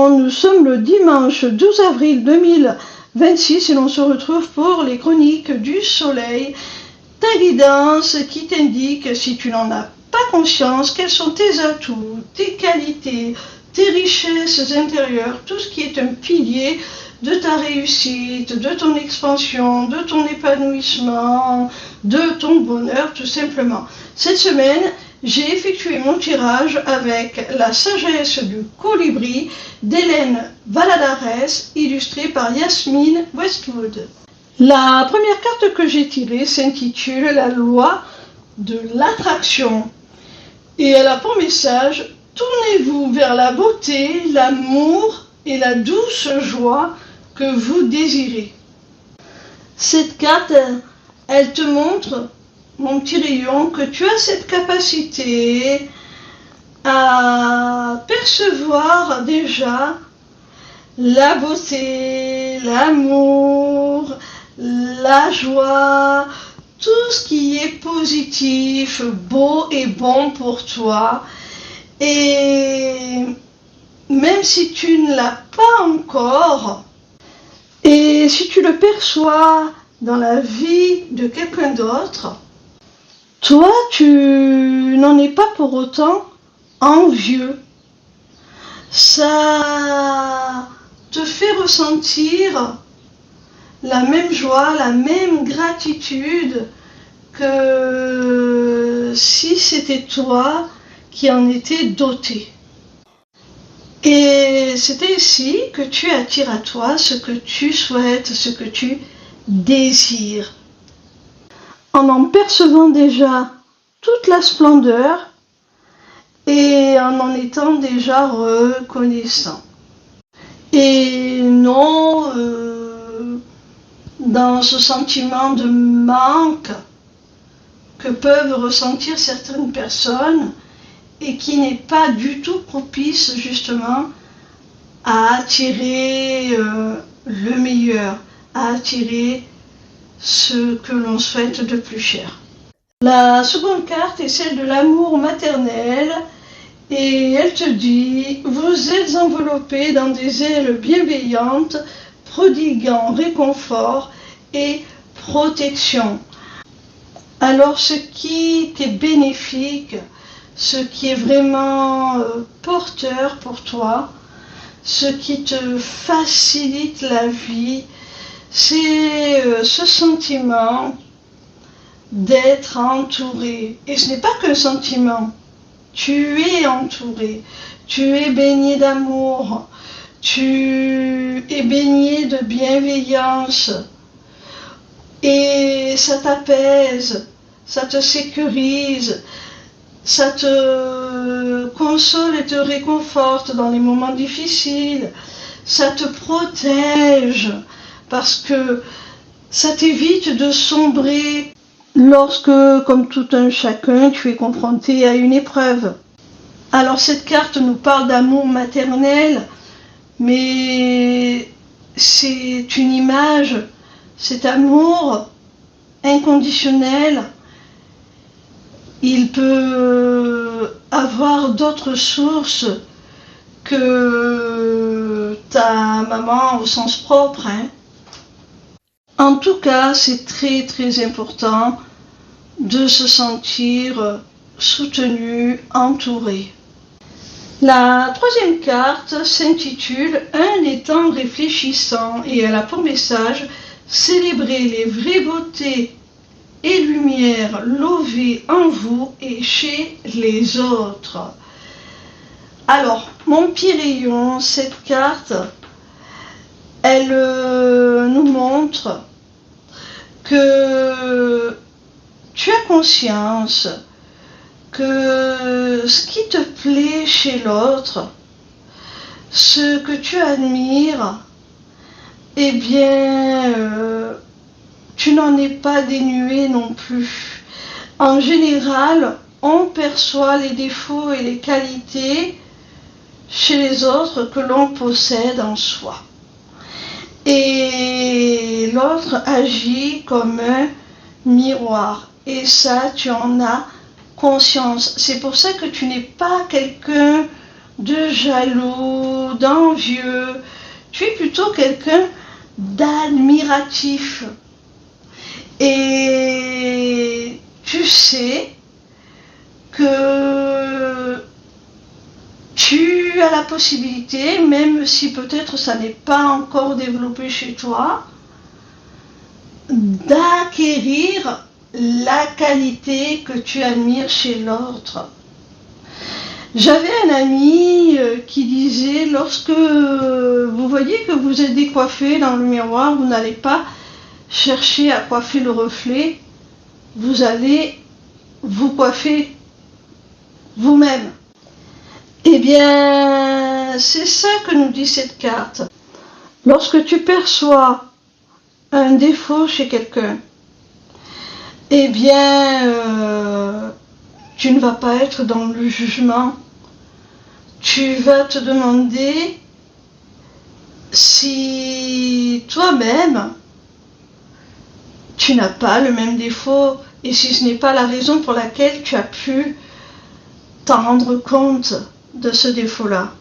Bon, nous sommes le dimanche 12 avril 2026 et l'on se retrouve pour les chroniques du soleil, ta guidance qui t'indique, si tu n'en as pas conscience, quels sont tes atouts, tes qualités, tes richesses intérieures, tout ce qui est un pilier de ta réussite, de ton expansion, de ton épanouissement, de ton bonheur tout simplement. Cette semaine, j'ai effectué mon tirage avec la sagesse du colibri d'Hélène Valladares, illustrée par Yasmine Westwood. La première carte que j'ai tirée s'intitule La loi de l'attraction et elle a pour message: tournez-vous vers la beauté, l'amour et la douce joie que vous désirez. Cette carte, elle te montre, mon petit rayon, que tu as cette capacité à percevoir déjà la beauté, l'amour, la joie, tout ce qui est positif, beau et bon pour toi. Et même si tu ne l'as pas encore, et si tu le perçois dans la vie de quelqu'un d'autre, toi, tu n'en es pas pour autant envieux. Ça te fait ressentir la même joie, la même gratitude que si c'était toi qui en étais doté. Et c'est ainsi que tu attires à toi ce que tu souhaites, ce que tu désires. En percevant déjà toute la splendeur et en étant déjà reconnaissant. Et non dans ce sentiment de manque que peuvent ressentir certaines personnes et qui n'est pas du tout propice justement à attirer le meilleur, à attirer ce que l'on souhaite de plus cher. La seconde carte est celle de l'amour maternel et elle te dit: vous êtes enveloppé dans des ailes bienveillantes, prodiguant réconfort et protection. Alors ce qui t'est bénéfique, ce qui est vraiment porteur pour toi, ce qui te facilite la vie, c'est ce sentiment d'être entouré. Et ce n'est pas qu'un sentiment, tu es entouré, tu es baigné d'amour, tu es baigné de bienveillance et ça t'apaise, ça te sécurise, ça te console et te réconforte dans les moments difficiles, ça te protège parce que ça t'évite de sombrer lorsque, comme tout un chacun, tu es confronté à une épreuve. Alors cette carte nous parle d'amour maternel, mais c'est une image, cet amour inconditionnel, il peut avoir d'autres sources que ta maman au sens propre, hein. En tout cas, c'est très très important de se sentir soutenu, entouré. La troisième carte s'intitule Un étang réfléchissant et elle a pour message: célébrer les vraies beautés et lumières lovées en vous et chez les autres. Alors, mon petit rayon, cette carte, elle nous montre que tu as conscience que ce qui te plaît chez l'autre, ce que tu admires, eh bien, tu n'en es pas dénué non plus. En général, on perçoit les défauts et les qualités chez les autres que l'on possède en soi. Et l'autre agit comme un miroir. Et ça, tu en as conscience. C'est pour ça que tu n'es pas quelqu'un de jaloux, d'envieux. Tu es plutôt quelqu'un d'admiratif. Et tu sais que tu as la possibilité, même si peut-être ça n'est pas encore développé chez toi, d'acquérir la qualité que tu admires chez l'autre. J'avais un ami qui disait, lorsque vous voyez que vous êtes décoiffé dans le miroir, vous n'allez pas chercher à coiffer le reflet, vous allez vous coiffer vous-même. Eh bien, c'est ça que nous dit cette carte. Lorsque tu perçois un défaut chez quelqu'un, eh bien, tu ne vas pas être dans le jugement. Tu vas te demander si toi-même, tu n'as pas le même défaut et si ce n'est pas la raison pour laquelle tu as pu t'en rendre compte de ce défaut-là.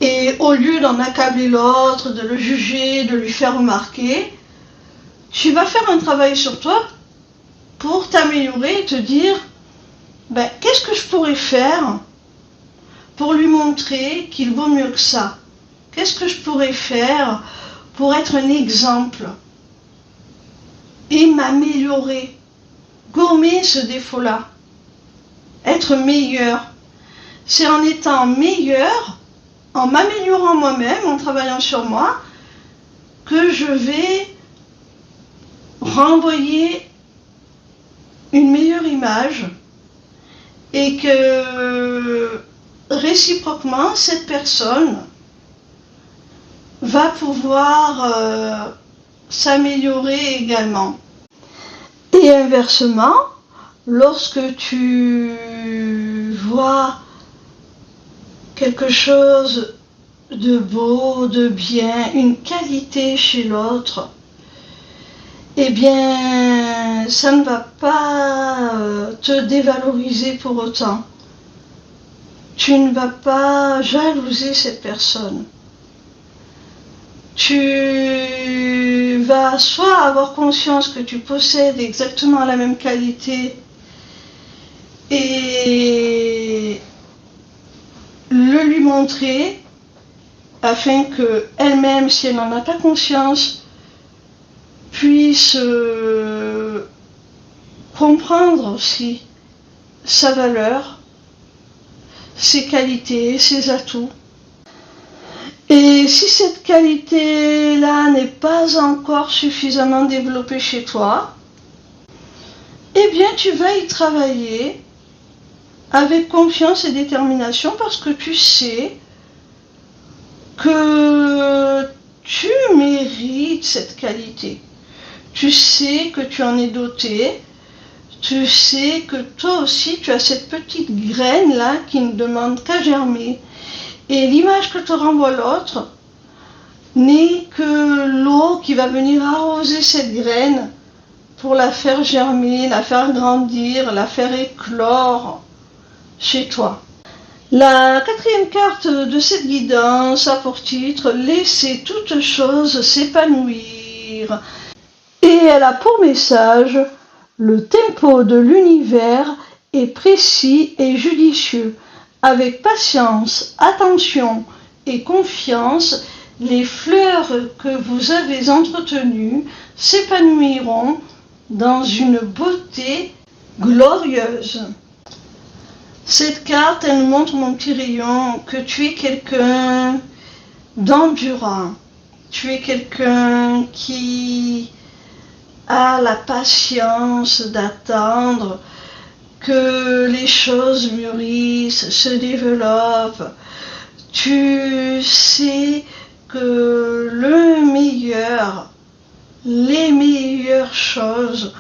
Et au lieu d'en accabler l'autre, de le juger, de lui faire remarquer, tu vas faire un travail sur toi pour t'améliorer et te dire qu'est-ce que je pourrais faire pour lui montrer qu'il vaut mieux que ça? Qu'est-ce que je pourrais faire pour être un exemple et m'améliorer, gommer ce défaut-là, être meilleur? C'est en étant meilleur, en m'améliorant moi-même, en travaillant sur moi, que je vais renvoyer une meilleure image et que réciproquement, cette personne va pouvoir s'améliorer également. Et inversement, lorsque tu vois quelque chose de beau, de bien, une qualité chez l'autre, eh bien, ça ne va pas te dévaloriser pour autant. Tu ne vas pas jalouser cette personne. Tu vas soit avoir conscience que tu possèdes exactement la même qualité et le lui montrer afin qu'elle-même, si elle n'en a pas conscience, puisse comprendre aussi sa valeur, ses qualités, ses atouts. Et si cette qualité-là n'est pas encore suffisamment développée chez toi, eh bien tu vas y travailler avec confiance et détermination parce que tu sais que tu mérites cette qualité. Tu sais que tu en es doté. Tu sais que toi aussi tu as cette petite graine-là qui ne demande qu'à germer. Et l'image que te renvoie l'autre n'est que l'eau qui va venir arroser cette graine pour la faire germer, la faire grandir, la faire éclore chez toi. La quatrième carte de cette guidance a pour titre « Laisser toute chose s'épanouir ». Et elle a pour message « Le tempo de l'univers est précis et judicieux. Avec patience, attention et confiance, les fleurs que vous avez entretenues s'épanouiront dans une beauté glorieuse. » Cette carte, elle nous montre, mon petit rayon, que tu es quelqu'un d'endurant. Tu es quelqu'un qui a la patience d'attendre que les choses mûrissent, se développent. Tu sais que les meilleures choses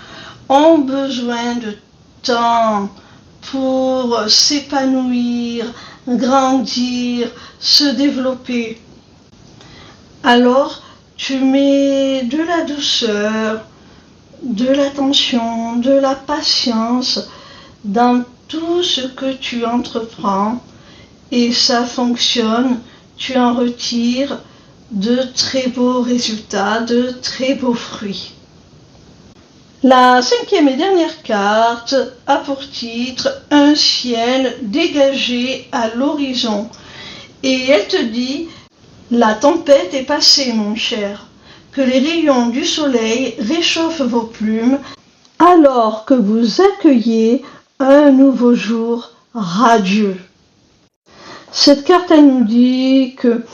ont besoin de temps pour s'épanouir, grandir, se développer. Alors, tu mets de la douceur, de l'attention, de la patience dans tout ce que tu entreprends et ça fonctionne. Tu en retires de très beaux résultats, de très beaux fruits. La cinquième et dernière carte a pour titre un ciel dégagé à l'horizon. Et elle te dit, la tempête est passée, mon cher, que les rayons du soleil réchauffent vos plumes alors que vous accueillez un nouveau jour radieux. Cette carte, elle nous dit que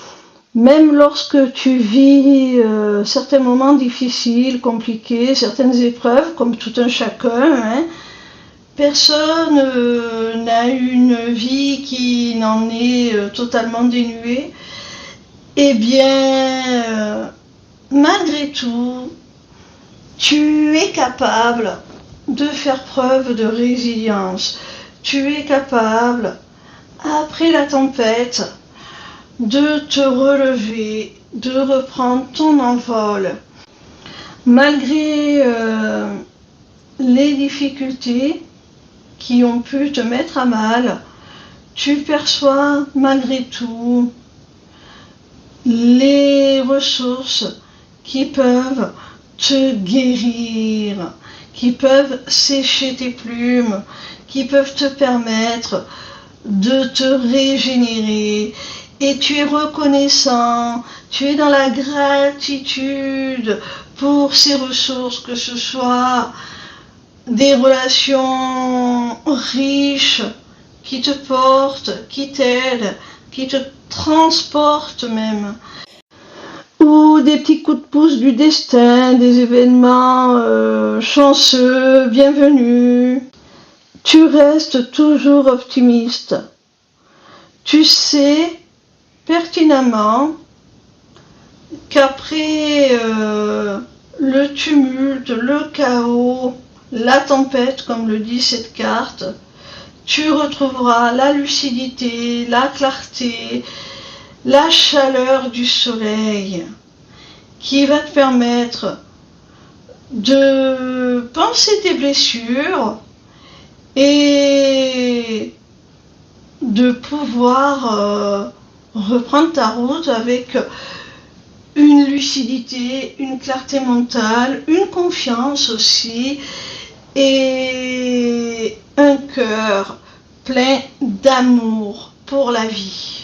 même lorsque tu vis certains moments difficiles, compliqués, certaines épreuves, comme tout un chacun, personne n'a une vie qui n'en est totalement dénuée. Eh bien, malgré tout, tu es capable de faire preuve de résilience. Tu es capable, après la tempête, de te relever, de reprendre ton envol. Malgré les difficultés qui ont pu te mettre à mal, tu perçois malgré tout les ressources qui peuvent te guérir, qui peuvent sécher tes plumes, qui peuvent te permettre de te régénérer. Et tu es reconnaissant, tu es dans la gratitude pour ces ressources, que ce soit des relations riches qui te portent, qui t'aident, qui te transportent même, ou des petits coups de pouce du destin, des événements chanceux, bienvenus. Tu restes toujours optimiste. Tu sais pertinemment qu'après le tumulte, le chaos, la tempête, comme le dit cette carte, tu retrouveras la lucidité, la clarté, la chaleur du soleil qui va te permettre de penser tes blessures et de pouvoir reprendre ta route avec une lucidité, une clarté mentale, une confiance aussi et un cœur plein d'amour pour la vie.